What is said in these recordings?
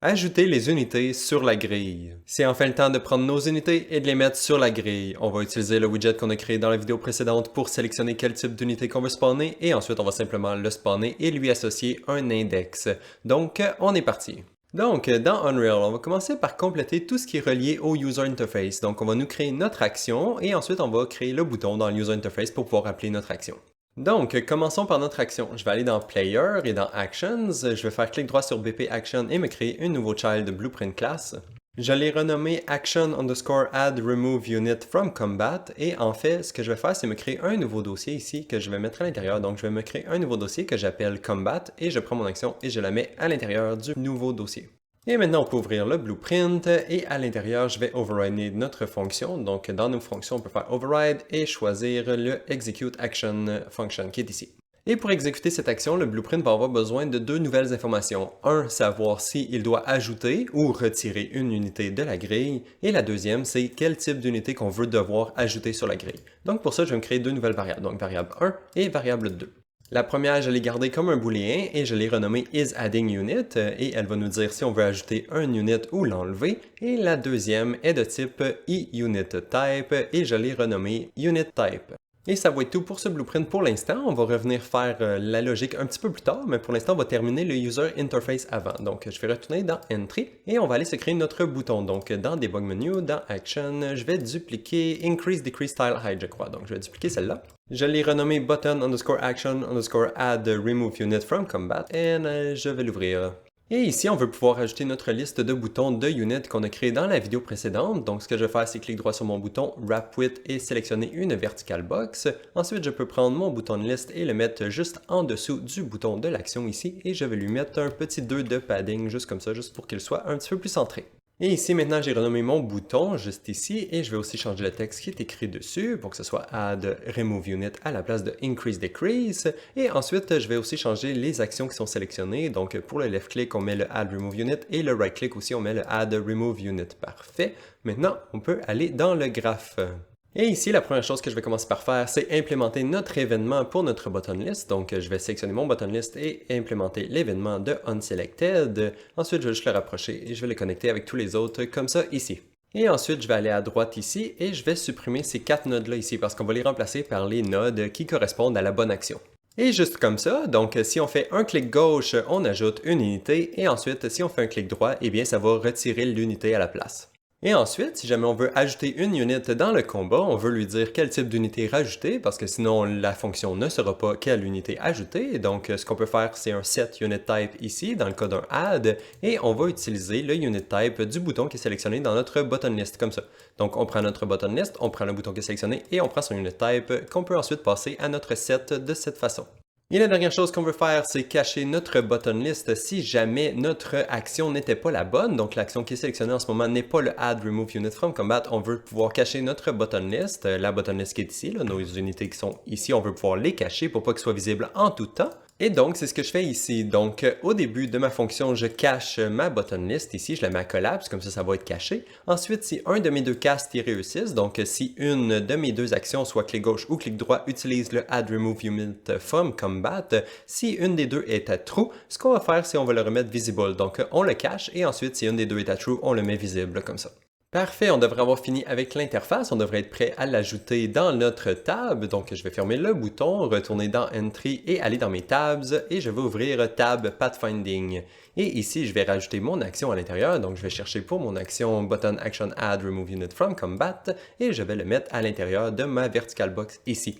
Ajouter les unités sur la grille. C'est enfin le temps de prendre nos unités et de les mettre sur la grille. On va utiliser le widget qu'on a créé dans la vidéo précédente pour sélectionner quel type d'unité qu'on veut spawner et ensuite on va simplement le spawner et lui associer un index. Donc, on est parti. Donc, dans Unreal, on va commencer par compléter tout ce qui est relié au User Interface. Donc, on va nous créer notre action et ensuite on va créer le bouton dans le User Interface pour pouvoir appeler notre action. Donc, commençons par notre action. Je vais aller dans Player et dans Actions. Je vais faire clic droit sur BP Action et me créer un nouveau child Blueprint class. Je l'ai renommé Action_Add Remove Unit from Combat et en fait, ce que je vais faire, c'est me créer un nouveau dossier ici que je vais mettre à l'intérieur. Donc, je vais me créer un nouveau dossier que j'appelle Combat et je prends mon action et je la mets à l'intérieur du nouveau dossier. Et maintenant, on peut ouvrir le blueprint et à l'intérieur, je vais overrider notre fonction. Donc, dans nos fonctions, on peut faire override et choisir le execute action function qui est ici. Et pour exécuter cette action, le blueprint va avoir besoin de deux nouvelles informations. Un, savoir s'il doit ajouter ou retirer une unité de la grille. Et la deuxième, c'est quel type d'unité qu'on veut devoir ajouter sur la grille. Donc, pour ça, je vais me créer deux nouvelles variables. Donc, variable 1 et variable 2. La première, je l'ai gardée comme un booléen et je l'ai renommée isAddingUnit et elle va nous dire si on veut ajouter un unit ou l'enlever. Et la deuxième est de type eUnitType et je l'ai renommée UnitType. Et ça va être tout pour ce blueprint pour l'instant. On va revenir faire la logique un petit peu plus tard, mais pour l'instant, on va terminer le User Interface avant. Donc, je vais retourner dans Entry et on va aller se créer notre bouton. Donc, dans Debug Menu, dans Action, je vais dupliquer Increase Decrease Style Height, je crois. Donc, je vais dupliquer celle-là. Je l'ai renommé Button_Action_Add Remove Unit from Combat et je vais l'ouvrir. Et ici, on veut pouvoir ajouter notre liste de boutons de unit qu'on a créé dans la vidéo précédente. Donc, ce que je vais faire, c'est cliquer droit sur mon bouton Wrap With et sélectionner une vertical box. Ensuite, je peux prendre mon bouton de liste et le mettre juste en dessous du bouton de l'action ici. Et je vais lui mettre un petit 2 de padding, juste comme ça, juste pour qu'il soit un petit peu plus centré. Et ici, maintenant, j'ai renommé mon bouton juste ici et je vais aussi changer le texte qui est écrit dessus pour que ce soit Add Remove Unit à la place de Increase Decrease. Et ensuite, je vais aussi changer les actions qui sont sélectionnées. Donc, pour le left click, on met le Add Remove Unit et le right click aussi, on met le Add Remove Unit. Parfait. Maintenant, on peut aller dans le graphe. Et ici, la première chose que je vais commencer par faire, c'est implémenter notre événement pour notre button list. Donc, je vais sélectionner mon button list et implémenter l'événement de unselected. Ensuite, je vais juste le rapprocher et je vais le connecter avec tous les autres comme ça ici. Et ensuite, je vais aller à droite ici et je vais supprimer ces 4 nodes-là ici parce qu'on va les remplacer par les nodes qui correspondent à la bonne action. Et juste comme ça, donc si on fait un clic gauche, on ajoute une unité et ensuite, si on fait un clic droit, eh bien, ça va retirer l'unité à la place. Et ensuite, si jamais on veut ajouter une unit dans le combat, on veut lui dire quel type d'unité rajouter, parce que sinon la fonction ne saura pas quelle unité ajouter. Donc, ce qu'on peut faire, c'est un setUnitType ici, dans le cas d'un add, et on va utiliser le UnitType du bouton qui est sélectionné dans notre button list, comme ça. Donc, on prend notre button list, on prend le bouton qui est sélectionné, et on prend son UnitType, qu'on peut ensuite passer à notre set de cette façon. Et la dernière chose qu'on veut faire, c'est cacher notre button list si jamais notre action n'était pas la bonne. Donc l'action qui est sélectionnée en ce moment n'est pas le Add Remove Unit from Combat. On veut pouvoir cacher notre button list, la button list qui est ici, là, nos unités qui sont ici, on veut pouvoir les cacher pour pas qu'ils soient visibles en tout temps. Et donc, c'est ce que je fais ici. Donc, au début de ma fonction, je cache ma button list ici, je la mets à collapse, comme ça va être caché. Ensuite, si un de mes deux casts y réussissent, donc si une de mes deux actions, soit clic gauche ou clic droit, utilise le Add Remove Unit from Combat, si une des deux est à true, ce qu'on va faire, c'est on va le remettre visible. Donc, on le cache et ensuite, si une des deux est à true, on le met visible comme ça. Parfait, on devrait avoir fini avec l'interface, on devrait être prêt à l'ajouter dans notre tab. Donc je vais fermer le bouton, retourner dans Entry et aller dans mes tabs et je vais ouvrir Tab Pathfinding. Et ici, je vais rajouter mon action à l'intérieur, donc je vais chercher pour mon action Button Action Add Remove Unit from Combat et je vais le mettre à l'intérieur de ma vertical box ici.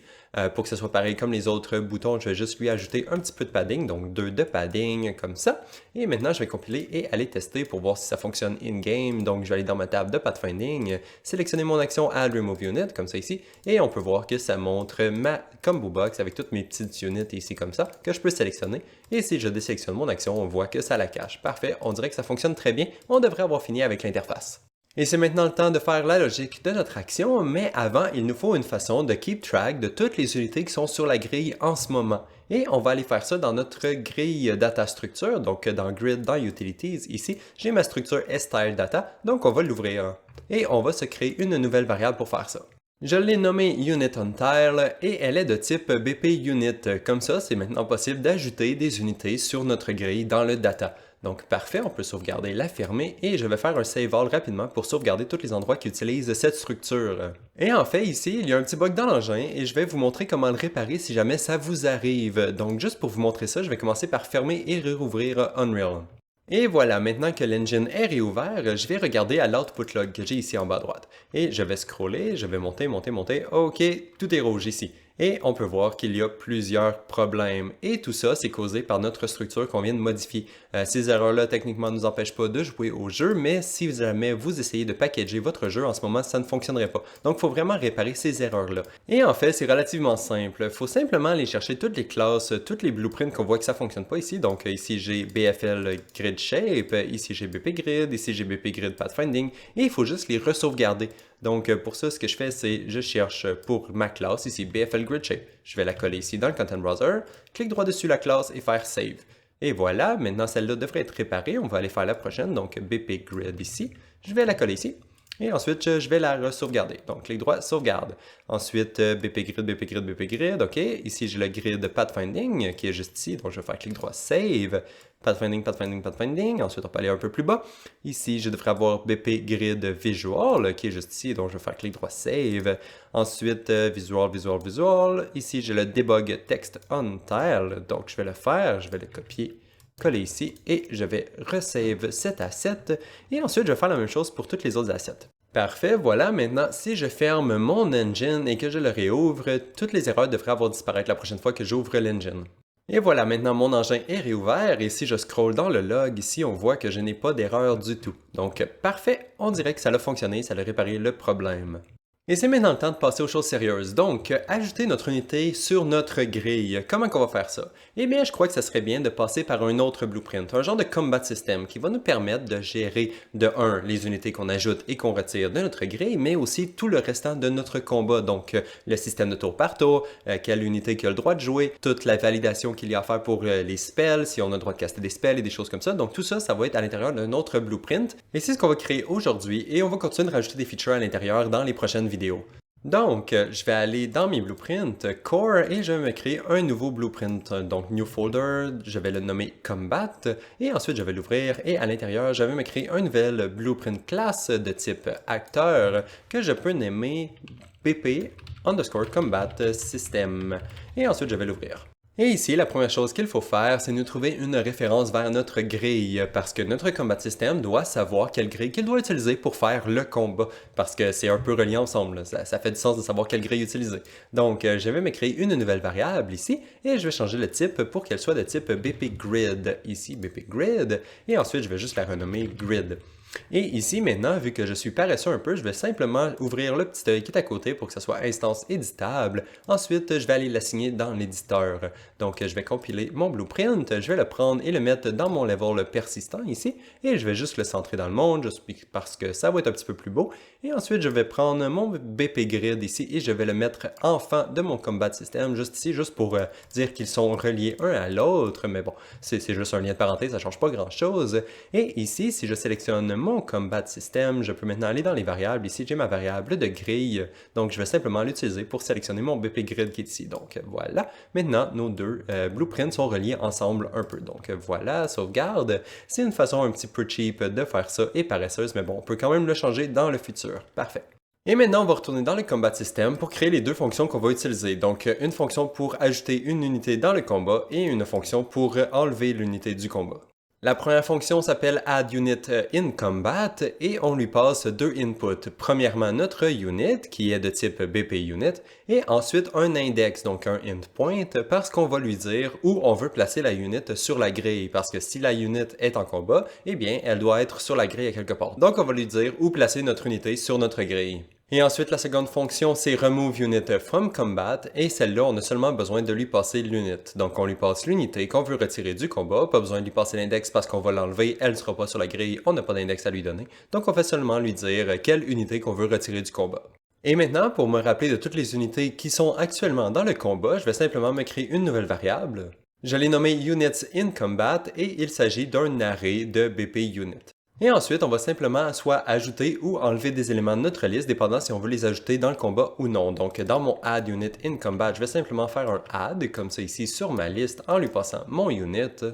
Pour que ce soit pareil comme les autres boutons, je vais juste lui ajouter un petit peu de padding, donc 2 de padding comme ça. Et maintenant, je vais compiler et aller tester pour voir si ça fonctionne in-game. Donc, je vais aller dans ma table de Pathfinding, sélectionner mon action Add Remove Unit, comme ça ici, et on peut voir que ça montre ma combo box avec toutes mes petites unités ici comme ça, que je peux sélectionner. Et si je désélectionne mon action, on voit que ça la cache. Parfait, on dirait que ça fonctionne très bien. On devrait avoir fini avec l'interface. Et c'est maintenant le temps de faire la logique de notre action, mais avant, il nous faut une façon de keep track de toutes les unités qui sont sur la grille en ce moment. Et on va aller faire ça dans notre grille data structure, donc dans Grid, dans Utilities, ici, j'ai ma structure STyleData, donc on va l'ouvrir. Et on va se créer une nouvelle variable pour faire ça. Je l'ai nommée Unit on Tile et elle est de type BP Unit. Comme ça, c'est maintenant possible d'ajouter des unités sur notre grille dans le data. Donc parfait, on peut sauvegarder, la fermer et je vais faire un save all rapidement pour sauvegarder tous les endroits qui utilisent cette structure. Et en fait ici, il y a un petit bug dans l'engin et je vais vous montrer comment le réparer si jamais ça vous arrive. Donc juste pour vous montrer ça, je vais commencer par fermer et rouvrir Unreal. Et voilà, maintenant que l'engine est réouvert, je vais regarder à l'output log que j'ai ici en bas à droite. Et je vais scroller, je vais monter, monter, monter. Ok, tout est rouge ici. Et on peut voir qu'il y a plusieurs problèmes. Et tout ça, c'est causé par notre structure qu'on vient de modifier. Ces erreurs-là, techniquement, ne nous empêchent pas de jouer au jeu, mais si jamais vous essayez de packager votre jeu en ce moment, ça ne fonctionnerait pas. Donc, il faut vraiment réparer ces erreurs-là. Et en fait, c'est relativement simple. Il faut simplement aller chercher toutes les classes, toutes les blueprints qu'on voit que ça ne fonctionne pas ici. Donc, ici, j'ai BFL Grid Shape, ici, j'ai BP Grid, ici, j'ai BP Grid Pathfinding, et il faut juste les resauvegarder. Donc pour ça, ce que je fais, c'est je cherche pour ma classe, ici BFL Grid Shape. Je vais la coller ici dans le Content Browser, clique droit dessus la classe et faire Save. Et voilà, maintenant celle-là devrait être réparée. On va aller faire la prochaine, donc BP Grid ici. Je vais la coller ici. Et ensuite, je vais la sauvegarder. Donc, clic droit, sauvegarde. Ensuite, BP Grid, BP Grid, BP Grid. OK. Ici, j'ai le grid Pathfinding qui est juste ici. Donc, je vais faire clic droit, Save. Pathfinding, Pathfinding, Pathfinding. Ensuite, on peut aller un peu plus bas. Ici, je devrais avoir BP Grid Visual qui est juste ici. Donc, je vais faire clic droit, Save. Ensuite, Visual, Visual, Visual. Ici, j'ai le Debug Text on Tile. Donc, je vais le faire. Je vais le copier, coller ici et je vais resave cet asset et ensuite je vais faire la même chose pour toutes les autres assets. Parfait, voilà, maintenant si je ferme mon engine et que je le réouvre, toutes les erreurs devraient avoir disparaître la prochaine fois que j'ouvre l'engine. Et voilà, maintenant mon engin est réouvert et si je scroll dans le log, ici on voit que je n'ai pas d'erreur du tout. Donc parfait, on dirait que ça a fonctionné, ça a réparé le problème. Et c'est maintenant le temps de passer aux choses sérieuses. Donc, ajouter notre unité sur notre grille. Comment qu'on va faire ça? Eh bien, je crois que ça serait bien de passer par un autre blueprint, un genre de combat system qui va nous permettre de gérer de 1 les unités qu'on ajoute et qu'on retire de notre grille, mais aussi tout le restant de notre combat. Donc, le système de tour par tour, quelle unité qui a le droit de jouer, toute la validation qu'il y a à faire pour les spells, si on a le droit de caster des spells et des choses comme ça. Donc, tout ça, ça va être à l'intérieur d'un autre blueprint. Et c'est ce qu'on va créer aujourd'hui et on va continuer de rajouter des features à l'intérieur dans les prochaines vidéos. Donc, je vais aller dans mes blueprints, Core, et je vais me créer un nouveau blueprint. Donc, New Folder, je vais le nommer Combat, et ensuite je vais l'ouvrir, et à l'intérieur, je vais me créer un nouvel blueprint class de type acteur que je peux nommer BP underscore Combat System. Et ensuite, je vais l'ouvrir. Et ici, la première chose qu'il faut faire, c'est nous trouver une référence vers notre grille, parce que notre combat system doit savoir quelle grille qu'il doit utiliser pour faire le combat, parce que c'est un peu relié ensemble, ça fait du sens de savoir quelle grille utiliser. Donc, je vais me créer une nouvelle variable ici, et je vais changer le type pour qu'elle soit de type BP Grid, ici BP Grid, et ensuite je vais juste la renommer Grid. Et ici, maintenant, vu que je suis paresseux un peu, je vais simplement ouvrir le petit œil qui est à côté pour que ça soit instance éditable. Ensuite, je vais aller l'assigner dans l'éditeur. Donc, je vais compiler mon blueprint, je vais le prendre et le mettre dans mon level persistant ici, et je vais juste le centrer dans le monde, juste parce que ça va être un petit peu plus beau. Et ensuite, je vais prendre mon BP Grid ici et je vais le mettre en fond de mon combat system, juste ici, juste pour dire qu'ils sont reliés un à l'autre. Mais bon, c'est juste un lien de parenté, ça ne change pas grand-chose. Et ici, si je sélectionne mon combat system, je peux maintenant aller dans les variables. Ici, j'ai ma variable de grille. Donc, je vais simplement l'utiliser pour sélectionner mon BP Grid qui est ici. Donc, voilà. Maintenant, nos deux blueprints sont reliés ensemble un peu. Donc, voilà, sauvegarde. C'est une façon un petit peu cheap de faire ça et paresseuse, mais bon, on peut quand même le changer dans le futur. Parfait. Et maintenant, on va retourner dans le combat system pour créer les deux fonctions qu'on va utiliser. Donc, une fonction pour ajouter une unité dans le combat et une fonction pour enlever l'unité du combat. La première fonction s'appelle Add Unit in Combat et on lui passe deux inputs. Premièrement, notre unit qui est de type BP Unit et ensuite un index, donc un int point, parce qu'on va lui dire où on veut placer la unit sur la grille. Parce que si la unit est en combat, eh bien, elle doit être sur la grille à quelque part. Donc, on va lui dire où placer notre unité sur notre grille. Et ensuite, la seconde fonction, c'est Remove Unit from Combat, et celle-là, on a seulement besoin de lui passer l'unit. Donc, on lui passe l'unité qu'on veut retirer du combat, pas besoin de lui passer l'index parce qu'on va l'enlever, elle ne sera pas sur la grille, on n'a pas d'index à lui donner. Donc, on fait seulement lui dire quelle unité qu'on veut retirer du combat. Et maintenant, pour me rappeler de toutes les unités qui sont actuellement dans le combat, je vais simplement me créer une nouvelle variable. Je l'ai nommée Units in Combat, et il s'agit d'un array de BP Unit. Et ensuite, on va simplement soit ajouter ou enlever des éléments de notre liste, dépendant si on veut les ajouter dans le combat ou non. Donc, dans mon Add Unit in Combat, je vais simplement faire un Add, comme ça ici, sur ma liste, en lui passant mon Unit.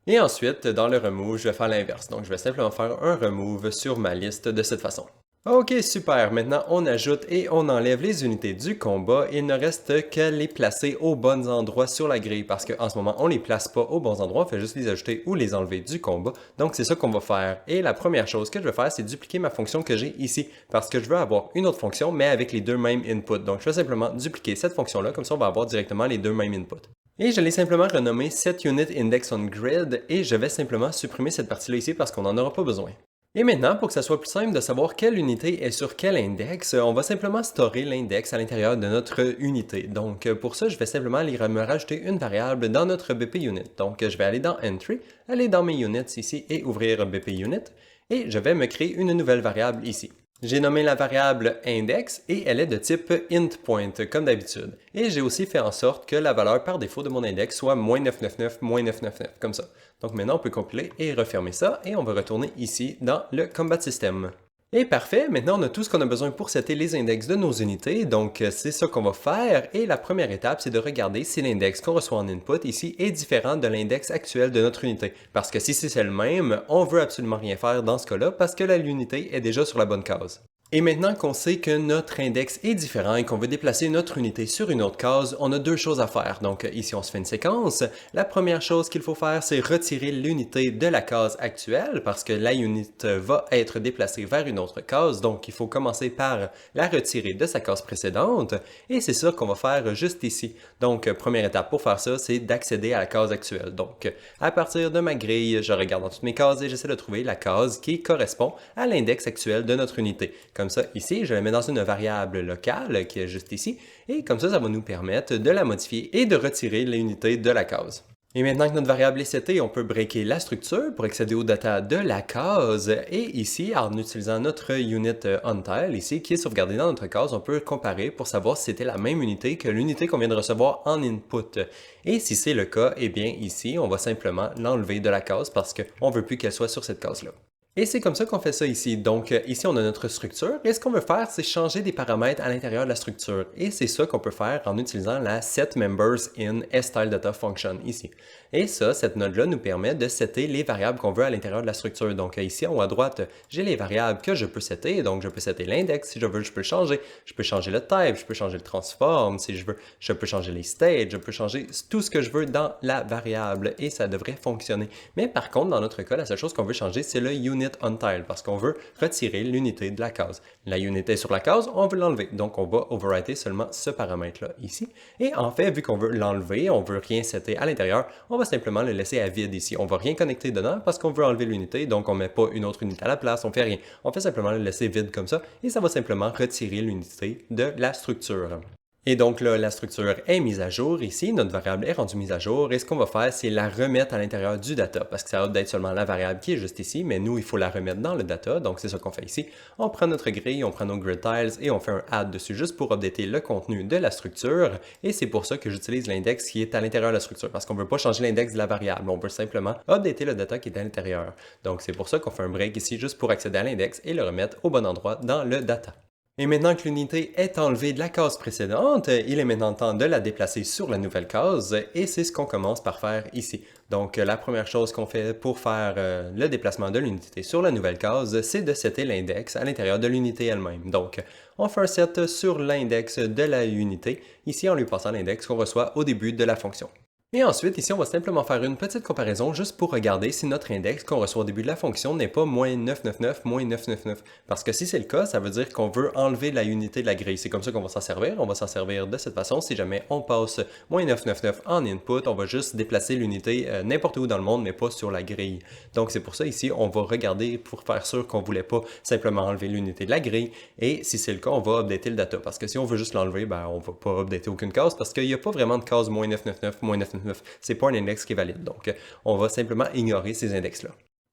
Et ensuite, dans le Remove, je vais faire l'inverse. Donc, je vais simplement faire un Remove sur ma liste de cette façon. Ok, super. Maintenant, on ajoute et on enlève les unités du combat. Il ne reste qu'à les placer aux bons endroits sur la grille parce qu'en ce moment, on les place pas aux bons endroits. On fait juste les ajouter ou les enlever du combat. Donc, c'est ça qu'on va faire. Et la première chose que je vais faire, c'est dupliquer ma fonction que j'ai ici parce que je veux avoir une autre fonction, mais avec les deux mêmes inputs. Donc, je vais simplement dupliquer cette fonction-là. Comme ça, on va avoir directement les deux mêmes inputs. Et je l'ai simplement renommé setUnitIndexOnGrid et je vais simplement supprimer cette partie-là ici parce qu'on n'en aura pas besoin. Et maintenant, pour que ça soit plus simple de savoir quelle unité est sur quel index, on va simplement storer l'index à l'intérieur de notre unité. Donc pour ça, je vais simplement aller me rajouter une variable dans notre BPUnit. Donc je vais aller dans Entry, aller dans mes units ici et ouvrir BPUnit. Et je vais me créer une nouvelle variable ici. J'ai nommé la variable index et elle est de type intPoint comme d'habitude. Et j'ai aussi fait en sorte que la valeur par défaut de mon index soit -999, -999, comme ça. Donc maintenant on peut compiler et refermer ça et on va retourner ici dans le Combat System. Et parfait, maintenant on a tout ce qu'on a besoin pour setter les index de nos unités, donc c'est ça qu'on va faire. Et la première étape, c'est de regarder si l'index qu'on reçoit en input ici est différent de l'index actuel de notre unité. Parce que si c'est le même, on veut absolument rien faire dans ce cas-là parce que l'unité est déjà sur la bonne case. Et maintenant qu'on sait que notre index est différent et qu'on veut déplacer notre unité sur une autre case, on a deux choses à faire. Donc ici, on se fait une séquence. La première chose qu'il faut faire, c'est retirer l'unité de la case actuelle parce que la unité va être déplacée vers une autre case. Donc il faut commencer par la retirer de sa case précédente. Et c'est ça qu'on va faire juste ici. Donc première étape pour faire ça, c'est d'accéder à la case actuelle. Donc à partir de ma grille, je regarde dans toutes mes cases et j'essaie de trouver la case qui correspond à l'index actuel de notre unité. Comme ça, ici, je la mets dans une variable locale qui est juste ici, et comme ça va nous permettre de la modifier et de retirer l'unité de la case. Et maintenant que notre variable est setée, on peut breaker la structure pour accéder aux data de la case. Et ici, en utilisant notre unit until, ici, qui est sauvegardé dans notre case, on peut comparer pour savoir si c'était la même unité que l'unité qu'on vient de recevoir en input. Et si c'est le cas, eh bien ici, on va simplement l'enlever de la case parce qu'on ne veut plus qu'elle soit sur cette case-là. Et c'est comme ça qu'on fait ça ici. Donc ici, on a notre structure. Et ce qu'on veut faire, c'est changer des paramètres à l'intérieur de la structure. Et c'est ça qu'on peut faire en utilisant la setMembersInStyleData function ici. Et ça, cette node-là nous permet de setter les variables qu'on veut à l'intérieur de la structure. Donc ici, en haut à droite, j'ai les variables que je peux setter. Donc je peux setter l'index si je veux, je peux le changer. Je peux changer le type, je peux changer le transform si je veux. Je peux changer les states, je peux changer tout ce que je veux dans la variable. Et ça devrait fonctionner. Mais par contre, dans notre cas, la seule chose qu'on veut changer, c'est le unit until parce qu'on veut retirer l'unité de la case. La unité est sur la case, on veut l'enlever. Donc on va overwriter seulement ce paramètre-là ici. Et en fait, vu qu'on veut l'enlever, on veut rien setter à l'intérieur, on va simplement le laisser à vide ici. On va rien connecter dedans parce qu'on veut enlever l'unité, donc on met pas une autre unité à la place, on fait rien. On fait simplement le laisser vide comme ça et ça va simplement retirer l'unité de la structure. Et donc là, la structure est mise à jour ici, notre variable est rendue mise à jour, et ce qu'on va faire, c'est la remettre à l'intérieur du data, parce que ça va d'être seulement la variable qui est juste ici, mais nous, il faut la remettre dans le data, donc c'est ça qu'on fait ici. On prend notre grille, on prend nos grid tiles, et on fait un add dessus juste pour updater le contenu de la structure, et c'est pour ça que j'utilise l'index qui est à l'intérieur de la structure, parce qu'on ne veut pas changer l'index de la variable, on veut simplement updater le data qui est à l'intérieur. Donc c'est pour ça qu'on fait un break ici, juste pour accéder à l'index et le remettre au bon endroit dans le data. Et maintenant que l'unité est enlevée de la case précédente, il est maintenant temps de la déplacer sur la nouvelle case et c'est ce qu'on commence par faire ici. Donc la première chose qu'on fait pour faire le déplacement de l'unité sur la nouvelle case, c'est de setter l'index à l'intérieur de l'unité elle-même. Donc on fait un set sur l'index de la unité, ici en lui passant l'index qu'on reçoit au début de la fonction. Et ensuite, ici, on va simplement faire une petite comparaison juste pour regarder si notre index qu'on reçoit au début de la fonction n'est pas -999, -999. Parce que si c'est le cas, ça veut dire qu'on veut enlever la unité de la grille. C'est comme ça qu'on va s'en servir. On va s'en servir de cette façon. Si jamais on passe -999 en input, on va juste déplacer l'unité n'importe où dans le monde, mais pas sur la grille. Donc c'est pour ça ici, on va regarder pour faire sûr qu'on ne voulait pas simplement enlever l'unité de la grille. Et si c'est le cas, on va updater le data. Parce que si on veut juste l'enlever, ben, on ne va pas updater aucune case parce qu'il n'y a pas vraiment de case -999, -999. C'est pas un index qui est valide. Donc, on va simplement ignorer ces index-là.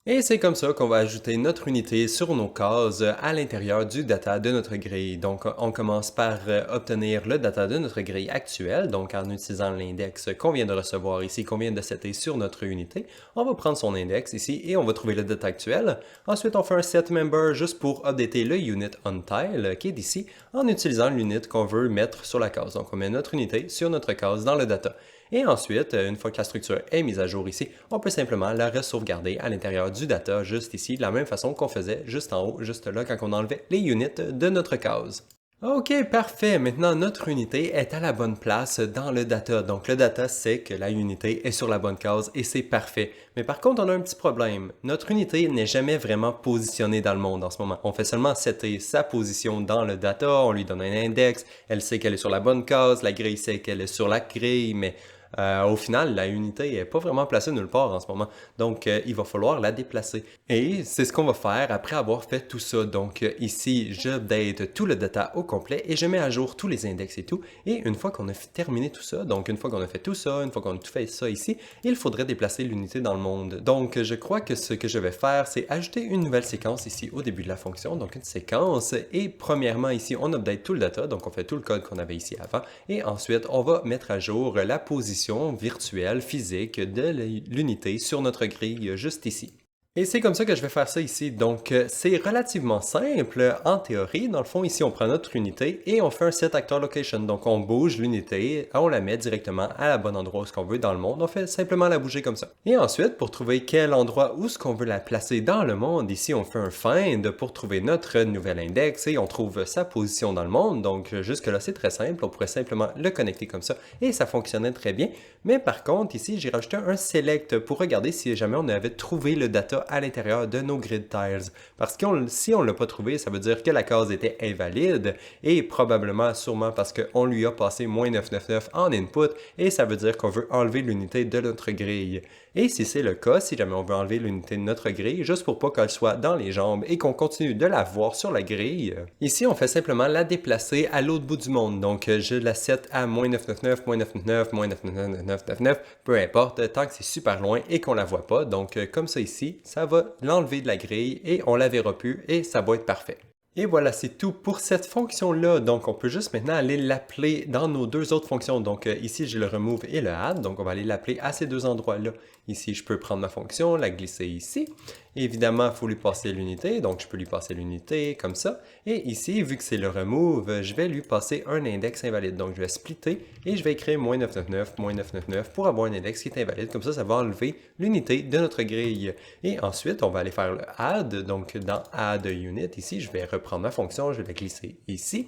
Et c'est comme ça qu'on va ajouter notre unité sur nos cases à l'intérieur du data de notre grille. Donc, on commence par obtenir le data de notre grille actuelle, donc en utilisant l'index qu'on vient de recevoir ici, qu'on vient de setter sur notre unité. On va prendre son index ici et on va trouver le data actuel. Ensuite, on fait un set member juste pour updater le unit on-tile qui est ici en utilisant l'unit qu'on veut mettre sur la case. Donc, on met notre unité sur notre case dans le data. Et ensuite, une fois que la structure est mise à jour ici, on peut simplement la sauvegarder à l'intérieur du data, juste ici, de la même façon qu'on faisait juste en haut, juste là, quand on enlevait les units de notre case. Ok, parfait. Maintenant, notre unité est à la bonne place dans le data. Donc, le data sait que la unité est sur la bonne case et c'est parfait. Mais par contre, on a un petit problème. Notre unité n'est jamais vraiment positionnée dans le monde en ce moment. On fait seulement setter sa position dans le data, on lui donne un index, elle sait qu'elle est sur la bonne case, la grille sait qu'elle est sur la grille, mais au final, la unité n'est pas vraiment placée nulle part en ce moment. Donc, il va falloir la déplacer. Et c'est ce qu'on va faire après avoir fait tout ça. Donc, ici, j'update tout le data au complet et je mets à jour tous les index et tout. Et une fois qu'on a terminé tout ça, donc une fois qu'on a fait tout ça, une fois qu'on a tout fait ça ici, il faudrait déplacer l'unité dans le monde. Donc, je crois que ce que je vais faire, c'est ajouter une nouvelle séquence ici au début de la fonction. Donc, une séquence. Et premièrement, ici, on update tout le data. Donc, on fait tout le code qu'on avait ici avant. Et ensuite, on va mettre à jour la position virtuelle, physique de l'unité sur notre grille juste ici. Et c'est comme ça que je vais faire ça ici. Donc, c'est relativement simple en théorie. Dans le fond, ici, on prend notre unité et on fait un set actor location. Donc, on bouge l'unité, on la met directement à la bonne endroit où ce qu'on veut dans le monde. On fait simplement la bouger comme ça. Et ensuite, pour trouver quel endroit où ce qu'on veut la placer dans le monde, ici, on fait un find pour trouver notre nouvel index et on trouve sa position dans le monde. Donc, jusque-là, c'est très simple. On pourrait simplement le connecter comme ça et ça fonctionnait très bien. Mais par contre, ici, j'ai rajouté un select pour regarder si jamais on avait trouvé le data à l'intérieur de nos grid tiles. Parce que si on ne l'a pas trouvé, ça veut dire que la case était invalide et probablement, sûrement parce qu'on lui a passé moins 999 en input et ça veut dire qu'on veut enlever l'unité de notre grille. Et si c'est le cas, si jamais on veut enlever l'unité de notre grille, juste pour pas qu'elle soit dans les jambes et qu'on continue de la voir sur la grille, ici on fait simplement la déplacer à l'autre bout du monde. Donc je la set à moins 999, moins 999, moins 999, peu importe, tant que c'est super loin et qu'on la voit pas. Donc comme ça ici, ça va l'enlever de la grille et on la verra plus et ça va être parfait. Et voilà, c'est tout pour cette fonction-là. Donc, on peut juste maintenant aller l'appeler dans nos deux autres fonctions. Donc, ici, j'ai le remove et le add. Donc, on va aller l'appeler à ces deux endroits-là. Ici, je peux prendre ma fonction, la glisser ici. Évidemment, il faut lui passer l'unité. Donc, je peux lui passer l'unité comme ça. Et ici, vu que c'est le remove, je vais lui passer un index invalide. Donc, je vais splitter et je vais écrire moins 999 pour avoir un index qui est invalide. Comme ça va enlever l'unité de notre grille. Et ensuite, on va aller faire le add. Donc, dans add unit, ici, je vais reprendre ma fonction, je vais la glisser ici.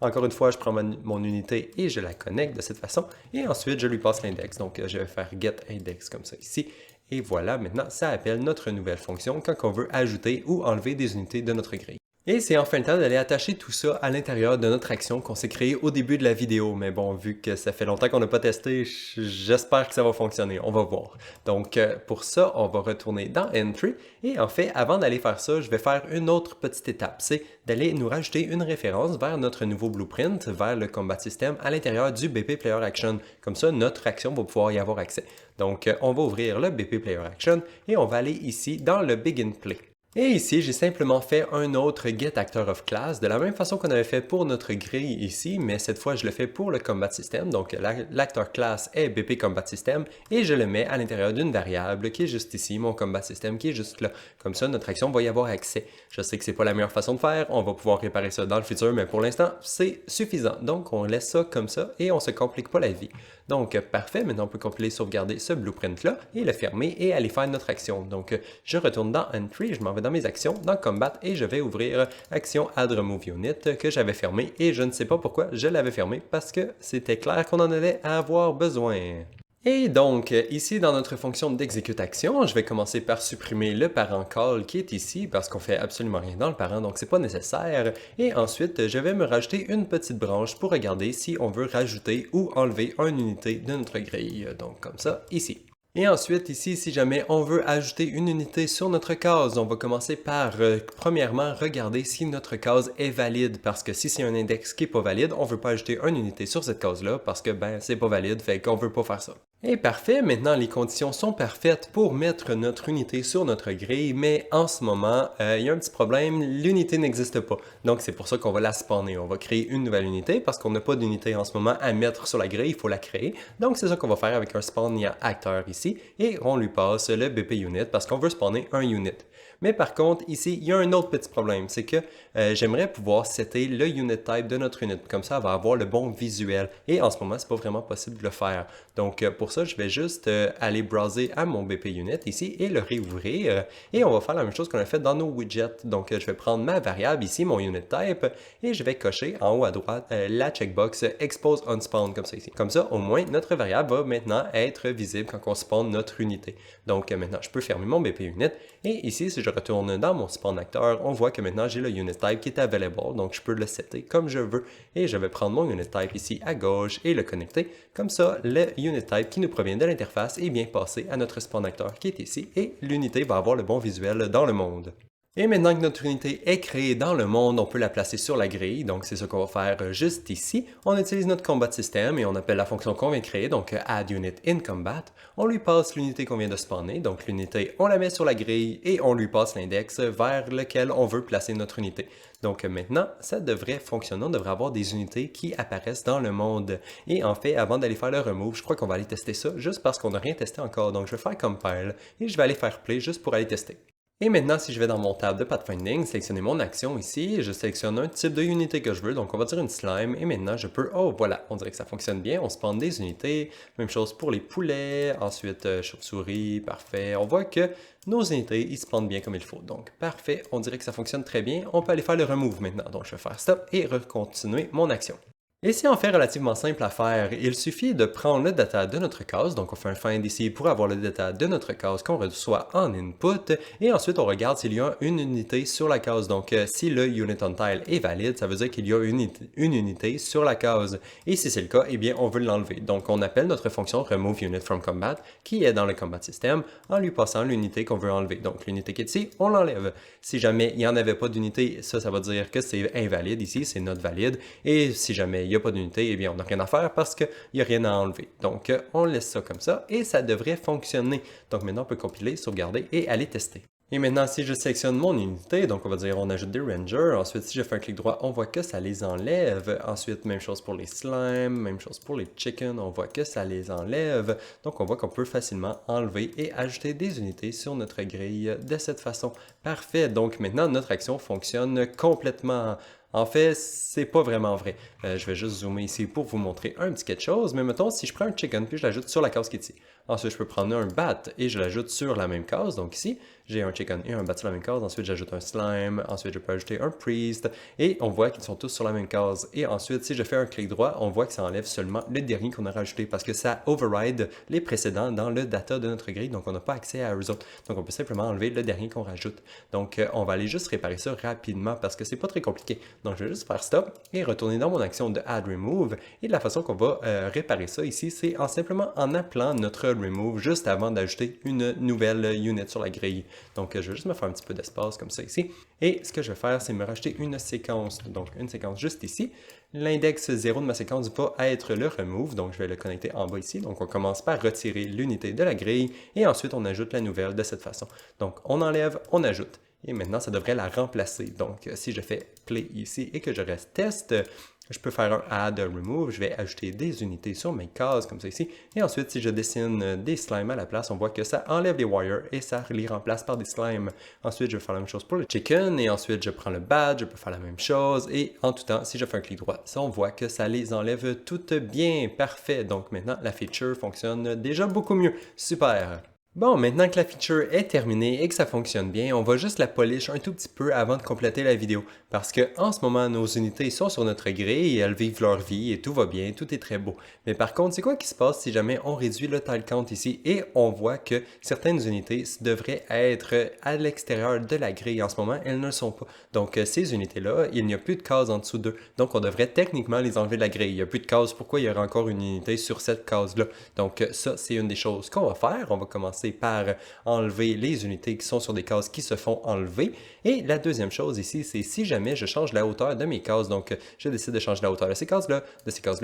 Encore une fois, je prends mon unité et je la connecte de cette façon. Et ensuite, je lui passe l'index. Donc, je vais faire get index comme ça ici. Et voilà, maintenant, ça appelle notre nouvelle fonction quand on veut ajouter ou enlever des unités de notre grille. Et c'est enfin le temps d'aller attacher tout ça à l'intérieur de notre action qu'on s'est créée au début de la vidéo. Mais bon, vu que ça fait longtemps qu'on n'a pas testé, j'espère que ça va fonctionner. On va voir. Donc, pour ça, on va retourner dans Entry. Et en fait, avant d'aller faire ça, je vais faire une autre petite étape. C'est d'aller nous rajouter une référence vers notre nouveau blueprint, vers le combat system à l'intérieur du BP Player Action. Comme ça, notre action va pouvoir y avoir accès. Donc, on va ouvrir le BP Player Action et on va aller ici dans le Begin Play. Et ici, j'ai simplement fait un autre Get Actor of Class de la même façon qu'on avait fait pour notre grille ici, mais cette fois, je le fais pour le Combat System. Donc, l'actor class est BP Combat System et je le mets à l'intérieur d'une variable qui est juste ici, mon Combat System qui est juste là. Comme ça, notre action va y avoir accès. Je sais que c'est pas la meilleure façon de faire, on va pouvoir réparer ça dans le futur, mais pour l'instant, c'est suffisant. Donc, on laisse ça comme ça et on se complique pas la vie. Donc, parfait, maintenant on peut compiler, sauvegarder ce blueprint-là et le fermer et aller faire notre action. Donc, je retourne dans Entry, je m'en vais dans mes actions, dans Combat et je vais ouvrir Action Add Remove Unit que j'avais fermé et je ne sais pas pourquoi je l'avais fermé parce que c'était clair qu'on en allait avoir besoin. Et donc, ici dans notre fonction d'exécute action, je vais commencer par supprimer le parent call qui est ici parce qu'on fait absolument rien dans le parent, donc c'est pas nécessaire. Et ensuite, je vais me rajouter une petite branche pour regarder si on veut rajouter ou enlever une unité de notre grille. Donc comme ça, ici. Et ensuite, ici, si jamais on veut ajouter une unité sur notre case, on va commencer par, premièrement, regarder si notre case est valide, parce que si c'est un index qui n'est pas valide, on ne veut pas ajouter une unité sur cette case-là, parce que, ben, c'est pas valide, fait qu'on ne veut pas faire ça. Et parfait, maintenant les conditions sont parfaites pour mettre notre unité sur notre grille, mais en ce moment, il y a un petit problème, l'unité n'existe pas. Donc c'est pour ça qu'on va la spawner. On va créer une nouvelle unité parce qu'on n'a pas d'unité en ce moment à mettre sur la grille, il faut la créer. Donc c'est ça qu'on va faire avec un spawn acteur ici, et on lui passe le BP unit parce qu'on veut spawner un unit. Mais par contre, ici, il y a un autre petit problème, c'est que j'aimerais pouvoir setter le unit type de notre unit. Comme ça, elle va avoir le bon visuel. Et en ce moment, c'est pas vraiment possible de le faire. Donc pour ça, je vais juste aller browser à mon BP unit ici et le réouvrir. Et on va faire la même chose qu'on a fait dans nos widgets. Donc je vais prendre ma variable ici, mon unit type, et je vais cocher en haut à droite la checkbox expose on spawn comme ça ici. Comme ça, au moins, notre variable va maintenant être visible quand on spawn notre unité. Donc maintenant, je peux fermer mon BP unit. Et ici, si je retourne dans mon spawn acteur, on voit que maintenant j'ai le unit type qui est available, donc je peux le setter comme je veux. Et je vais prendre mon unit type ici à gauche et le connecter. Comme ça, le unit type qui nous provient de l'interface est bien passé à notre spawn acteur qui est ici et l'unité va avoir le bon visuel dans le monde. Et maintenant que notre unité est créée dans le monde, on peut la placer sur la grille, donc c'est ce qu'on va faire juste ici. On utilise notre combat system et on appelle la fonction qu'on vient de créer, donc add unit in combat. On lui passe l'unité qu'on vient de spawner, donc l'unité on la met sur la grille et on lui passe l'index vers lequel on veut placer notre unité. Donc maintenant, ça devrait fonctionner, on devrait avoir des unités qui apparaissent dans le monde. Et en fait, avant d'aller faire le remove, je crois qu'on va aller tester ça juste parce qu'on n'a rien testé encore, donc je vais faire compile et je vais aller faire play juste pour aller tester. Et maintenant, si je vais dans mon tab de Pathfinding, sélectionner mon action ici, je sélectionne un type de unité que je veux, donc on va dire une slime, et maintenant je peux, oh voilà, on dirait que ça fonctionne bien, on spawn des unités, même chose pour les poulets, ensuite chauve-souris, parfait, on voit que nos unités, ils spawnent bien comme il faut, donc parfait, on dirait que ça fonctionne très bien, on peut aller faire le remove maintenant, donc je vais faire stop et recontinuer mon action. Et c'est en fait relativement simple à faire, il suffit de prendre le data de notre case, donc on fait un find ici pour avoir le data de notre case qu'on reçoit en input, et ensuite on regarde s'il y a une unité sur la case, donc si le unit on tile est valide, ça veut dire qu'il y a une unité sur la case, et si c'est le cas, eh bien on veut l'enlever, donc on appelle notre fonction remove unit from combat, qui est dans le combat system, en lui passant l'unité qu'on veut enlever, donc l'unité qui est ici, on l'enlève. Si jamais il n'y en avait pas d'unité, ça veut dire que c'est invalide ici, c'est not valide, et si jamais il n'y a pas d'unité, eh bien on n'a rien à faire parce qu'il n'y a rien à enlever. Donc on laisse ça comme ça et ça devrait fonctionner. Donc maintenant on peut compiler, sauvegarder et aller tester. Et maintenant, si je sélectionne mon unité, donc on va dire on ajoute des rangers, ensuite si je fais un clic droit, on voit que ça les enlève. Ensuite, même chose pour les slimes, même chose pour les chickens, on voit que ça les enlève. Donc on voit qu'on peut facilement enlever et ajouter des unités sur notre grille de cette façon. Parfait, donc maintenant notre action fonctionne complètement. En fait, c'est pas vraiment vrai. Je vais juste zoomer ici pour vous montrer un petit quelque chose, mais mettons, si je prends un chicken puis je l'ajoute sur la case qui est ici. Ensuite, je peux prendre un bat et je l'ajoute sur la même case. Donc ici, j'ai un chicken et un bat sur la même case. Ensuite, j'ajoute un slime. Ensuite, je peux ajouter un priest. Et on voit qu'ils sont tous sur la même case. Et ensuite, si je fais un clic droit, on voit que ça enlève seulement le dernier qu'on a rajouté parce que ça override les précédents dans le data de notre grille. Donc, on n'a pas accès à eux autres. Donc, on peut simplement enlever le dernier qu'on rajoute. Donc, on va aller juste réparer ça rapidement parce que c'est pas très compliqué. Donc, je vais juste faire stop et retourner dans mon action de add remove. Et la façon qu'on va réparer ça ici, c'est simplement en appelant notre remove juste avant d'ajouter une nouvelle unit sur la grille. Donc, je vais juste me faire un petit peu d'espace comme ça ici. Et ce que je vais faire, c'est me rajouter une séquence. Donc, une séquence juste ici. L'index 0 de ma séquence va être le remove. Donc, je vais le connecter en bas ici. Donc, on commence par retirer l'unité de la grille. Et ensuite, on ajoute la nouvelle de cette façon. Donc, on enlève, on ajoute. Et maintenant, ça devrait la remplacer. Donc, si je fais play ici et que je reste test, je peux faire un add remove, je vais ajouter des unités sur mes cases comme ça ici. Et ensuite, si je dessine des slimes à la place, on voit que ça enlève les wires et ça les remplace par des slimes. Ensuite, je vais faire la même chose pour le chicken et ensuite, je prends le badge, je peux faire la même chose. Et en tout temps, si je fais un clic droit, ça, on voit que ça les enlève toutes bien. Parfait. Donc maintenant, la feature fonctionne déjà beaucoup mieux. Super. Bon, maintenant que la feature est terminée et que ça fonctionne bien, on va juste la polish un tout petit peu avant de compléter la vidéo. Parce que en ce moment, nos unités sont sur notre grille et elles vivent leur vie et tout va bien, tout est très beau. Mais par contre, c'est quoi qui se passe si jamais on réduit le tile count ici et on voit que certaines unités devraient être à l'extérieur de la grille. En ce moment, elles ne le sont pas. Donc, ces unités-là, il n'y a plus de cases en dessous d'eux. Donc, on devrait techniquement les enlever de la grille. Il n'y a plus de cases. Pourquoi il y aurait encore une unité sur cette case-là? Donc, ça, c'est une des choses qu'on va faire. On va commencer commencer par enlever les unités qui sont sur des cases qui se font enlever. Et la deuxième chose ici, c'est si jamais je change la hauteur de mes cases, donc je décide de changer la hauteur de ces cases-là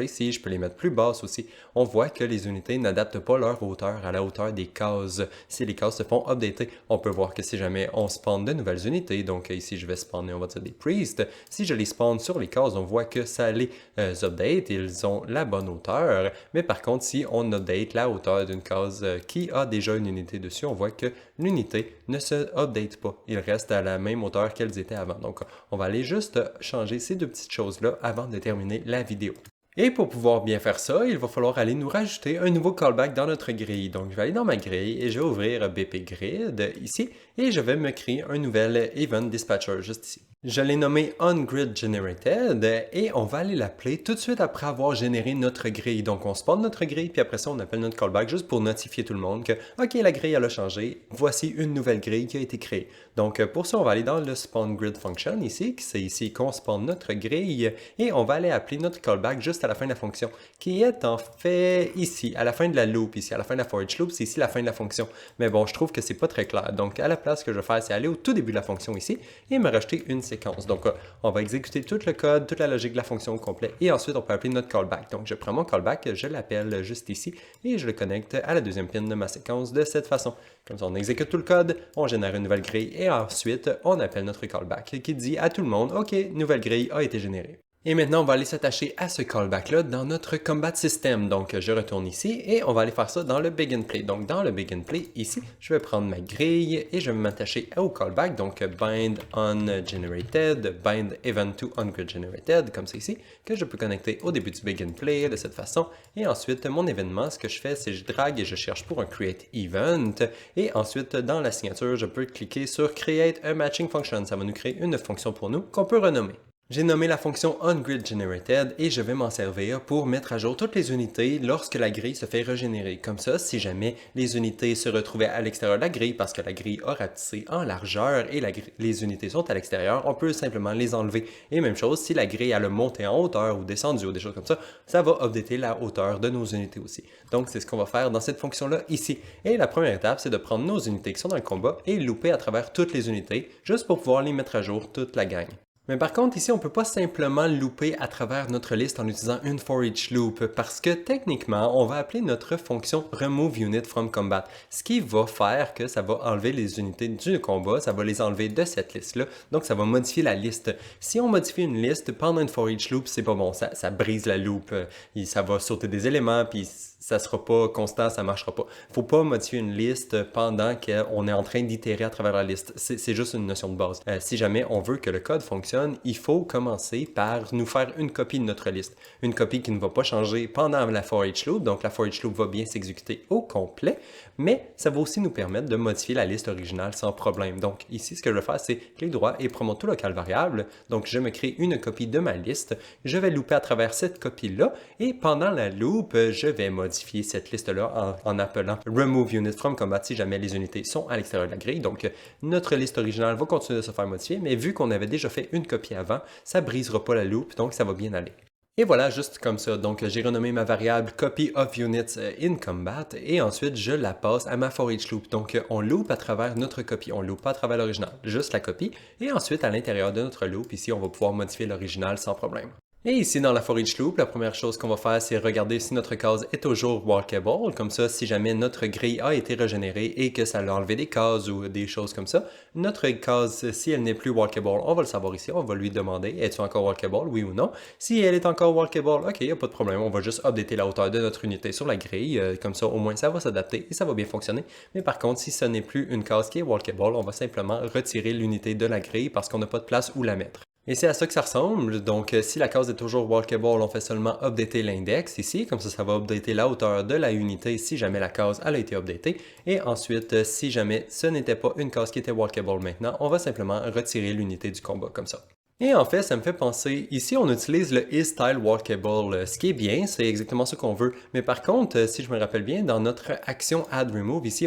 ici, je peux les mettre plus basses aussi, on voit que les unités n'adaptent pas leur hauteur à la hauteur des cases. Si les cases se font updater, on peut voir que si jamais on spawn de nouvelles unités, donc ici je vais spawner, on va dire des priests, si je les spawn sur les cases, on voit que ça les update, ils ont la bonne hauteur, mais par contre si on update la hauteur d'une case qui a déjà une unité dessus, on voit que l'unité ne se update pas, il reste à la même hauteur qu'elles étaient avant. Donc on va aller juste changer ces deux petites choses-là avant de terminer la vidéo. Et pour pouvoir bien faire ça, il va falloir aller nous rajouter un nouveau callback dans notre grille. Donc je vais aller dans ma grille et je vais ouvrir BP Grid ici et je vais me créer un nouvel Event Dispatcher juste ici. Je l'ai nommé OnGridGenerated et on va aller l'appeler tout de suite après avoir généré notre grille. Donc on spawn notre grille puis après ça on appelle notre callback juste pour notifier tout le monde que ok, la grille elle a changé, voici une nouvelle grille qui a été créée. Donc pour ça on va aller dans le spawnGrid function ici, c'est ici qu'on spawn notre grille et on va aller appeler notre callback juste à la fin de la fonction qui est en fait ici, à la fin de la loop, ici à la fin de la for each loop, c'est ici la fin de la fonction. Mais bon, je trouve que c'est pas très clair. Donc à la place, ce que je vais faire, c'est aller au tout début de la fonction ici et me rajouter une séquence. Donc on va exécuter tout le code, toute la logique de la fonction au complet et ensuite on peut appeler notre callback. Donc je prends mon callback, je l'appelle juste ici et je le connecte à la deuxième pin de ma séquence de cette façon. Comme ça, on exécute tout le code, on génère une nouvelle grille et ensuite on appelle notre callback qui dit à tout le monde, ok, nouvelle grille a été générée. Et maintenant, on va aller s'attacher à ce callback-là dans notre combat system. Donc, je retourne ici et on va aller faire ça dans le Begin Play. Donc, dans le Begin Play, ici, je vais prendre ma grille et je vais m'attacher au callback. Donc, bind onGenerated, bind event to onGridGenerated, comme ça ici, que je peux connecter au début du Begin Play de cette façon. Et ensuite, mon événement, ce que je fais, c'est que je drague et je cherche pour un Create Event. Et ensuite, dans la signature, je peux cliquer sur Create a Matching Function. Ça va nous créer une fonction pour nous qu'on peut renommer. J'ai nommé la fonction onGridGenerated et je vais m'en servir pour mettre à jour toutes les unités lorsque la grille se fait régénérer. Comme ça, si jamais les unités se retrouvaient à l'extérieur de la grille parce que la grille a rapetissé en largeur et les unités sont à l'extérieur, on peut simplement les enlever. Et même chose, si la grille a monté en hauteur ou descendu ou des choses comme ça va updater la hauteur de nos unités aussi. Donc c'est ce qu'on va faire dans cette fonction-là ici. Et la première étape, c'est de prendre nos unités qui sont dans le combat et looper à travers toutes les unités, juste pour pouvoir les mettre à jour toute la gang. Mais par contre, ici, on ne peut pas simplement looper à travers notre liste en utilisant une for each loop parce que techniquement, on va appeler notre fonction remove unit from combat, ce qui va faire que ça va enlever les unités du combat, ça va les enlever de cette liste-là, donc ça va modifier la liste. Si on modifie une liste pendant une for each loop, c'est pas bon, ça brise la loop, ça va sauter des éléments, puis ça sera pas constant, ça marchera pas. Faut pas modifier une liste pendant qu'on est en train d'itérer à travers la liste. C'est juste une notion de base. Si jamais on veut que le code fonctionne, il faut commencer par nous faire une copie de notre liste. Une copie qui ne va pas changer pendant la for each loop, donc la for each loop va bien s'exécuter au complet, mais ça va aussi nous permettre de modifier la liste originale sans problème. Donc ici, ce que je vais faire, c'est clic droit et promote tout local variable. Donc je me crée une copie de ma liste, je vais looper à travers cette copie-là, et pendant la loop, je vais modifier cette liste-là en appelant remove unit from combat si jamais les unités sont à l'extérieur de la grille. Donc notre liste originale va continuer de se faire modifier, mais vu qu'on avait déjà fait une copie avant, ça brisera pas la loop, donc ça va bien aller. Et voilà, juste comme ça. Donc, j'ai renommé ma variable copy of units in combat et ensuite, je la passe à ma for each loop. Donc, on loop à travers notre copie. On loop pas à travers l'original, juste la copie. Et ensuite, à l'intérieur de notre loop, ici, on va pouvoir modifier l'original sans problème. Et ici, dans la for each loop, la première chose qu'on va faire, c'est regarder si notre case est toujours walkable. Comme ça, si jamais notre grille a été régénérée et que ça a enlevé des cases ou des choses comme ça, notre case, si elle n'est plus walkable, on va le savoir ici. On va lui demander, es-tu encore walkable, oui ou non? Si elle est encore walkable, ok, il n'y a pas de problème. On va juste updater la hauteur de notre unité sur la grille. Comme ça, au moins, ça va s'adapter et ça va bien fonctionner. Mais par contre, si ce n'est plus une case qui est walkable, on va simplement retirer l'unité de la grille parce qu'on n'a pas de place où la mettre. Et c'est à ça que ça ressemble. Donc, si la case est toujours walkable, on fait seulement updater l'index ici. Comme ça va updater la hauteur de la unité si jamais la case a été updatée. Et ensuite, si jamais ce n'était pas une case qui était walkable maintenant, on va simplement retirer l'unité du combat comme ça. Et en fait, ça me fait penser, ici on utilise le isStyleWalkable, ce qui est bien, c'est exactement ce qu'on veut. Mais par contre, si je me rappelle bien, dans notre action add_remove ici,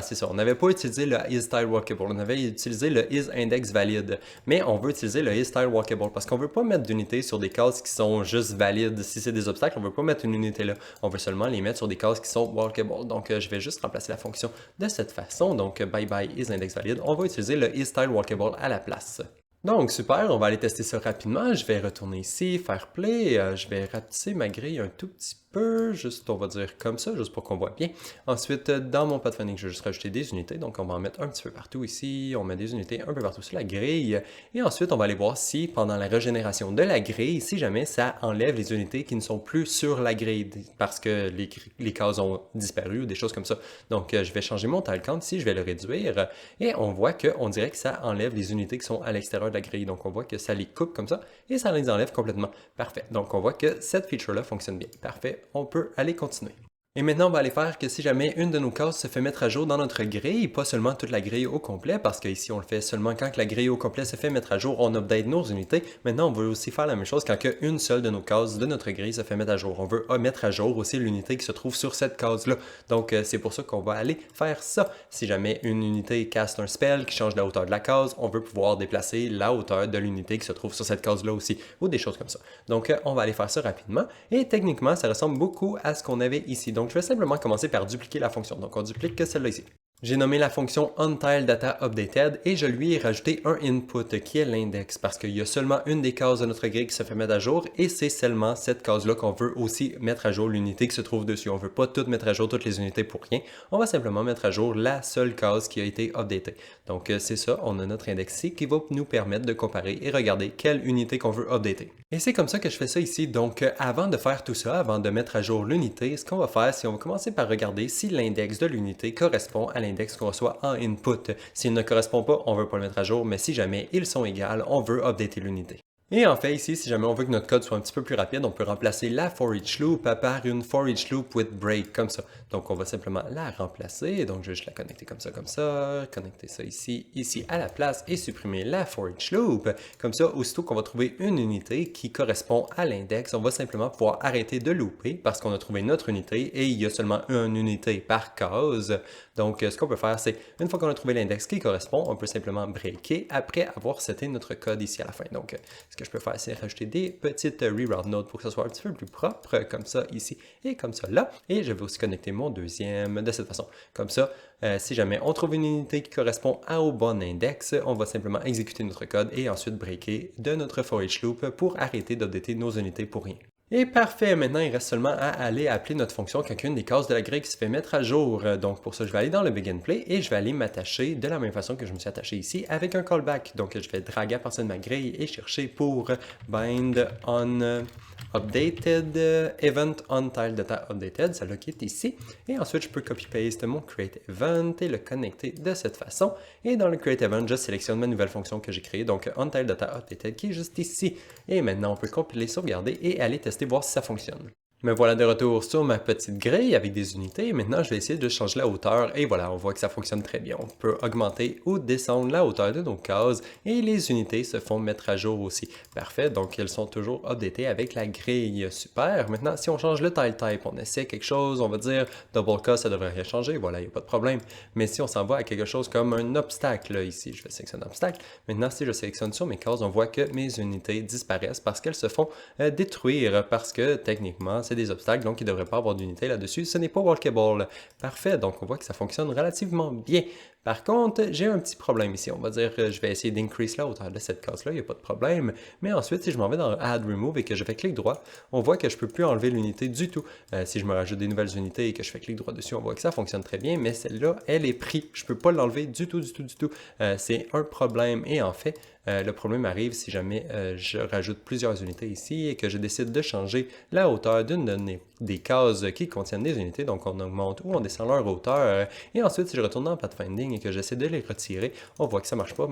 c'est ça, on n'avait pas utilisé le isStyleWalkable, on avait utilisé le isIndexValid. Mais on veut utiliser le isStyleWalkable parce qu'on veut pas mettre d'unités sur des cases qui sont juste valides. Si c'est des obstacles, on veut pas mettre une unité là. On veut seulement les mettre sur des cases qui sont walkable. Donc je vais juste remplacer la fonction de cette façon. Donc bye bye isIndexValid. On va utiliser le isStyleWalkable à la place. Donc super, on va aller tester ça rapidement. Je vais retourner ici, faire play. Je vais rapetisser ma grille un tout petit peu, juste on va dire comme ça, juste pour qu'on voit bien. Ensuite, dans mon pathfinding, je vais juste rajouter des unités. Donc on va en mettre un petit peu partout ici. On met des unités un peu partout sur la grille. Et ensuite, on va aller voir si pendant la régénération de la grille, si jamais ça enlève les unités qui ne sont plus sur la grille parce que les cases ont disparu ou des choses comme ça. Donc je vais changer mon tile count ici, je vais le réduire. Et on voit qu'on dirait que ça enlève les unités qui sont à l'extérieur de la grille. Donc on voit que ça les coupe comme ça et ça les enlève complètement. Parfait. Donc on voit que cette feature-là fonctionne bien. Parfait. On peut aller continuer. Et maintenant, on va aller faire que si jamais une de nos cases se fait mettre à jour dans notre grille, pas seulement toute la grille au complet, parce qu'ici on le fait seulement quand la grille au complet se fait mettre à jour, on update nos unités. Maintenant, on veut aussi faire la même chose quand une seule de nos cases de notre grille se fait mettre à jour. On veut mettre à jour aussi l'unité qui se trouve sur cette case-là. Donc, c'est pour ça qu'on va aller faire ça. Si jamais une unité caste un spell qui change la hauteur de la case, on veut pouvoir déplacer la hauteur de l'unité qui se trouve sur cette case-là aussi, ou des choses comme ça. Donc, on va aller faire ça rapidement. Et techniquement, ça ressemble beaucoup à ce qu'on avait ici. Donc, je vais simplement commencer par dupliquer la fonction. Donc, on duplique que celle-là ici. J'ai nommé la fonction UntiledDataUpdated et je lui ai rajouté un input qui est l'index parce qu'il y a seulement une des cases de notre grille qui se fait mettre à jour et c'est seulement cette case-là qu'on veut aussi mettre à jour l'unité qui se trouve dessus. On ne veut pas tout mettre à jour, toutes les unités pour rien. On va simplement mettre à jour la seule case qui a été updatée. Donc c'est ça, on a notre index ici qui va nous permettre de comparer et regarder quelle unité qu'on veut updater. Et c'est comme ça que je fais ça ici. Donc avant de faire tout ça, avant de mettre à jour l'unité, ce qu'on va faire, c'est qu'on va commencer par regarder si l'index de l'unité correspond à l'index qu'on reçoit en input. S'il ne correspond pas, on ne veut pas le mettre à jour, mais si jamais ils sont égaux, on veut updater l'unité. Et en fait, ici, si jamais on veut que notre code soit un petit peu plus rapide, on peut remplacer la for each loop par une for each loop with break, comme ça. Donc, on va simplement la remplacer. Donc, je vais juste la connecter comme ça, connecter ça ici à la place et supprimer la for each loop. Comme ça, aussitôt qu'on va trouver une unité qui correspond à l'index, on va simplement pouvoir arrêter de looper parce qu'on a trouvé notre unité et il y a seulement une unité par case. Donc, ce qu'on peut faire, c'est, une fois qu'on a trouvé l'index qui correspond, on peut simplement breaker après avoir seté notre code ici à la fin. Donc, ce que je peux faire, c'est rajouter des petites reroute nodes pour que ce soit un petit peu plus propre, comme ça ici et comme ça là. Et je vais aussi connecter mon deuxième de cette façon. Comme ça, si jamais on trouve une unité qui correspond au bon index, on va simplement exécuter notre code et ensuite breaker de notre for each loop pour arrêter d'updater nos unités pour rien. Et parfait, maintenant il reste seulement à aller appeler notre fonction quand une des cases de la grille qui se fait mettre à jour. Donc pour ça, je vais aller dans le begin play et je vais aller m'attacher de la même façon que je me suis attaché ici avec un callback. Donc je vais draguer à partir de ma grille et chercher pour bind on updated event UntiledDataUpdated, celle-là qui est ici. Et ensuite, je peux copy-paste mon create event et le connecter de cette façon. Et dans le create event, je sélectionne ma nouvelle fonction que j'ai créée, donc UntiledDataUpdated qui est juste ici. Et maintenant, on peut compiler, sauvegarder et aller tester voir si ça fonctionne. Me voilà de retour sur ma petite grille avec des unités. Maintenant, je vais essayer de changer la hauteur et voilà, on voit que ça fonctionne très bien. On peut augmenter ou descendre la hauteur de nos cases et les unités se font mettre à jour aussi. Parfait, donc elles sont toujours updatées avec la grille. Super. Maintenant, si on change le tile type, on essaie quelque chose, on va dire double cut, ça devrait rien changer. Voilà, il n'y a pas de problème. Mais si on s'en va à quelque chose comme un obstacle, là, ici, je vais sélectionner un obstacle. Maintenant, si je sélectionne sur mes cases, on voit que mes unités disparaissent parce qu'elles se font détruire parce que techniquement, c'est des obstacles, donc il ne devrait pas avoir d'unité là-dessus. Ce n'est pas walkable. Parfait, donc on voit que ça fonctionne relativement bien. Par contre, j'ai un petit problème ici. On va dire que je vais essayer d'increase la hauteur de cette case-là, il n'y a pas de problème. Mais ensuite, si je m'en vais dans Add Remove et que je fais clic droit, on voit que je ne peux plus enlever l'unité du tout. Si je me rajoute des nouvelles unités et que je fais clic droit dessus, on voit que ça fonctionne très bien, mais celle-là, elle est prise. Je ne peux pas l'enlever du tout. C'est un problème. Et en fait, le problème arrive si jamais je rajoute plusieurs unités ici et que je décide de changer la hauteur d'une des cases qui contiennent des unités. Donc, on augmente ou on descend leur hauteur. Et ensuite, si je retourne dans Pathfinding et que j'essaie de les retirer, on voit que ça marche pas.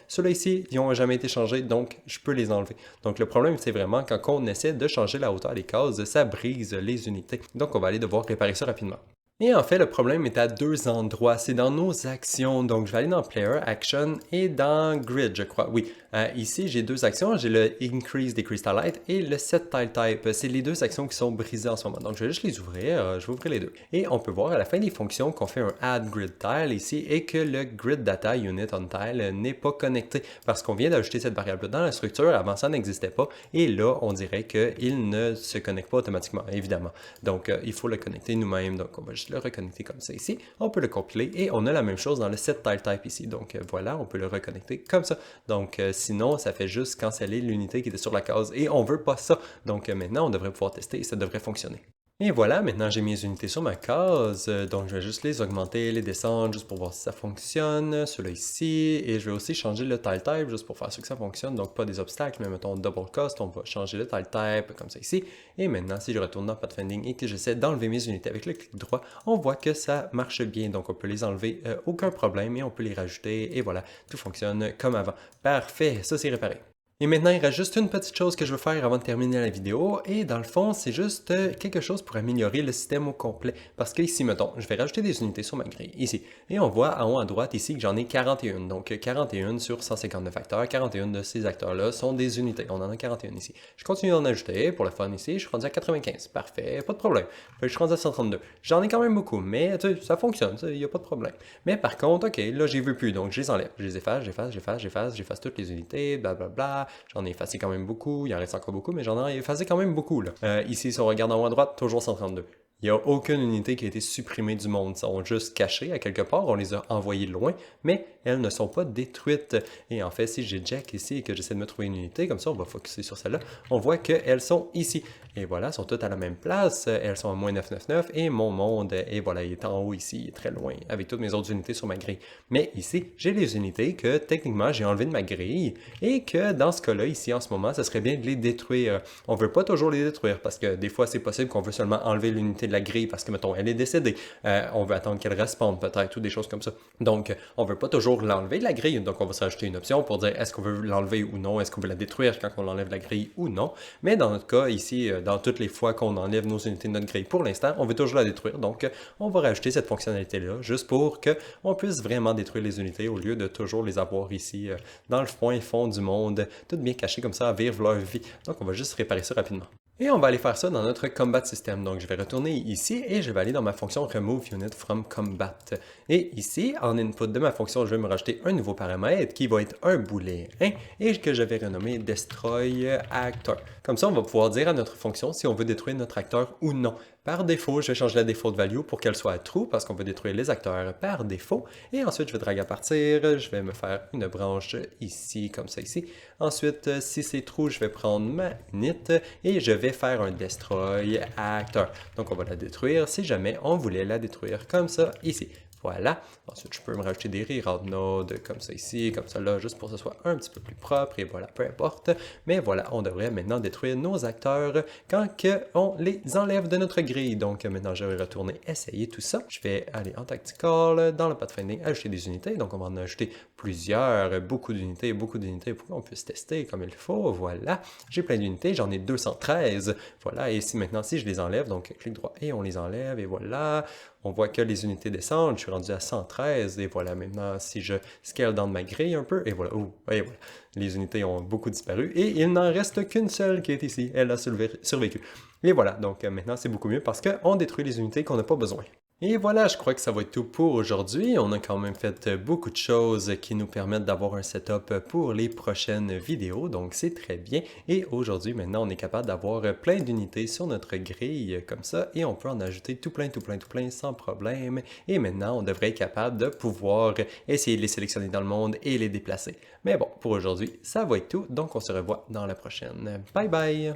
Ceux-là ici, ils n'ont jamais été changés, donc je peux les enlever. Donc, le problème, c'est vraiment quand on essaie de changer la hauteur des cases, ça brise les unités. Donc, on va aller devoir réparer ça rapidement. Et en fait, le problème est à deux endroits. C'est dans nos actions. Donc, je vais aller dans Player, Action et dans Grid, je crois. Oui, ici, j'ai deux actions. J'ai le Increase Decrease Tile Height et le Set Tile Type. C'est les deux actions qui sont brisées en ce moment. Donc, je vais juste les ouvrir. Je vais ouvrir les deux. Et on peut voir à la fin des fonctions qu'on fait un Add Grid Tile ici et que le Grid Data Unit on Tile n'est pas connecté parce qu'on vient d'ajouter cette variable dans la structure. Avant, ça n'existait pas. Et là, on dirait qu'il ne se connecte pas automatiquement, évidemment. Donc, il faut le connecter nous-mêmes. Donc, on va juste le reconnecter comme ça ici. On peut le compiler et on a la même chose dans le set tile type ici. Donc, voilà, on peut le reconnecter comme ça. Donc, sinon, ça fait juste canceller l'unité qui était sur la case et on veut pas ça. Donc, maintenant, on devrait pouvoir tester et ça devrait fonctionner. Et voilà, maintenant j'ai mes unités sur ma case, donc je vais juste les augmenter, les descendre, juste pour voir si ça fonctionne, ceux-là ici, et je vais aussi changer le tile type, juste pour faire sûr que ça fonctionne, donc pas des obstacles, mais mettons double cost, on va changer le tile type, comme ça ici, et maintenant si je retourne dans Pathfinding et que j'essaie d'enlever mes unités avec le clic droit, on voit que ça marche bien, donc on peut les enlever, aucun problème, et on peut les rajouter, et voilà, tout fonctionne comme avant. Parfait, ça c'est réparé. Et maintenant, il reste juste une petite chose que je veux faire avant de terminer la vidéo, et dans le fond, c'est juste quelque chose pour améliorer le système au complet. Parce que ici, mettons, je vais rajouter des unités sur ma grille, ici. Et on voit en haut à droite ici que j'en ai 41. Donc 41 sur 159 acteurs, 41 de ces acteurs-là sont des unités. On en a 41 ici. Je continue d'en ajouter, pour le fun ici, je suis rendu à 95. Parfait, pas de problème. Je suis rendu à 132. J'en ai quand même beaucoup, mais ça fonctionne, il n'y a pas de problème. Mais par contre, ok, là, j'y veux plus, donc je les enlève. Je les efface, j'efface toutes les unités, blablabla. J'en ai effacé quand même beaucoup, il en reste encore beaucoup, mais j'en ai effacé quand même beaucoup. Là. Ici, si on regarde en haut à droite, toujours 132. Il n'y a aucune unité qui a été supprimée du monde. Ils sont juste cachées à quelque part, on les a envoyées loin, mais elles ne sont pas détruites. Et en fait, si j'ai Jack ici et que j'essaie de me trouver une unité, comme ça, on va focusser sur celle-là, on voit qu'elles sont ici. Et voilà, elles sont toutes à la même place, elles sont à moins 999, et mon monde, et voilà, il est en haut ici, il est très loin, avec toutes mes autres unités sur ma grille. Mais ici, j'ai les unités que techniquement j'ai enlevées de ma grille, et que dans ce cas-là, ici en ce moment, ça serait bien de les détruire. On ne veut pas toujours les détruire, parce que des fois, c'est possible qu'on veut seulement enlever l'unité de la grille, parce que, mettons, elle est décédée. On veut attendre qu'elle respawn, peut-être, ou des choses comme ça. Donc, on ne veut pas toujours l'enlever de la grille, donc on va se rajouter une option pour dire est-ce qu'on veut l'enlever ou non, est-ce qu'on veut la détruire quand on l'enlève de la grille ou non. Mais dans notre cas, ici, dans toutes les fois qu'on enlève nos unités de notre grille pour l'instant, on veut toujours la détruire. Donc, on va rajouter cette fonctionnalité-là, juste pour qu'on puisse vraiment détruire les unités au lieu de toujours les avoir ici, dans le fond du monde, toutes bien cachées comme ça, à vivre leur vie. Donc, on va juste réparer ça rapidement. Et on va aller faire ça dans notre Combat System. Donc, je vais retourner ici et je vais aller dans ma fonction Remove Unit from Combat. Et ici, en input de ma fonction, je vais me rajouter un nouveau paramètre qui va être un booléen et que je vais renommer Destroy Actor. Comme ça, on va pouvoir dire à notre fonction si on veut détruire notre acteur ou non. Par défaut, je vais changer la default value pour qu'elle soit true parce qu'on veut détruire les acteurs par défaut. Et ensuite, je vais drag à partir. Je vais me faire une branche ici, comme ça ici. Ensuite, si c'est true, je vais prendre ma init et je vais faire un destroy actor. Donc, on va la détruire si jamais on voulait la détruire comme ça ici. Voilà. Ensuite, je peux me rajouter des reroute nodes comme ça ici, comme ça là, juste pour que ce soit un petit peu plus propre. Et voilà, peu importe. Mais voilà, on devrait maintenant détruire nos acteurs quand on les enlève de notre grille. Donc maintenant, je vais retourner essayer tout ça. Je vais aller en Tactical, dans le Pathfinding, ajouter des unités. Donc on va en ajouter plusieurs, beaucoup d'unités pour qu'on puisse tester comme il faut. Voilà, j'ai plein d'unités, j'en ai 213. Voilà, et si maintenant, si je les enlève, donc clic droit et on les enlève, et voilà. On voit que les unités descendent, je suis rendu à 113, et voilà, maintenant, si je scale dans ma grille un peu, et voilà, et voilà, les unités ont beaucoup disparu, et il n'en reste qu'une seule qui est ici, elle a survécu. Et voilà, donc maintenant, c'est beaucoup mieux parce qu'on détruit les unités qu'on n'a pas besoin. Et voilà, je crois que ça va être tout pour aujourd'hui. On a quand même fait beaucoup de choses qui nous permettent d'avoir un setup pour les prochaines vidéos, donc c'est très bien. Et aujourd'hui, maintenant, on est capable d'avoir plein d'unités sur notre grille comme ça, et on peut en ajouter tout plein sans problème. Et maintenant, on devrait être capable de pouvoir essayer de les sélectionner dans le monde et les déplacer. Mais bon, pour aujourd'hui, ça va être tout, donc on se revoit dans la prochaine. Bye bye!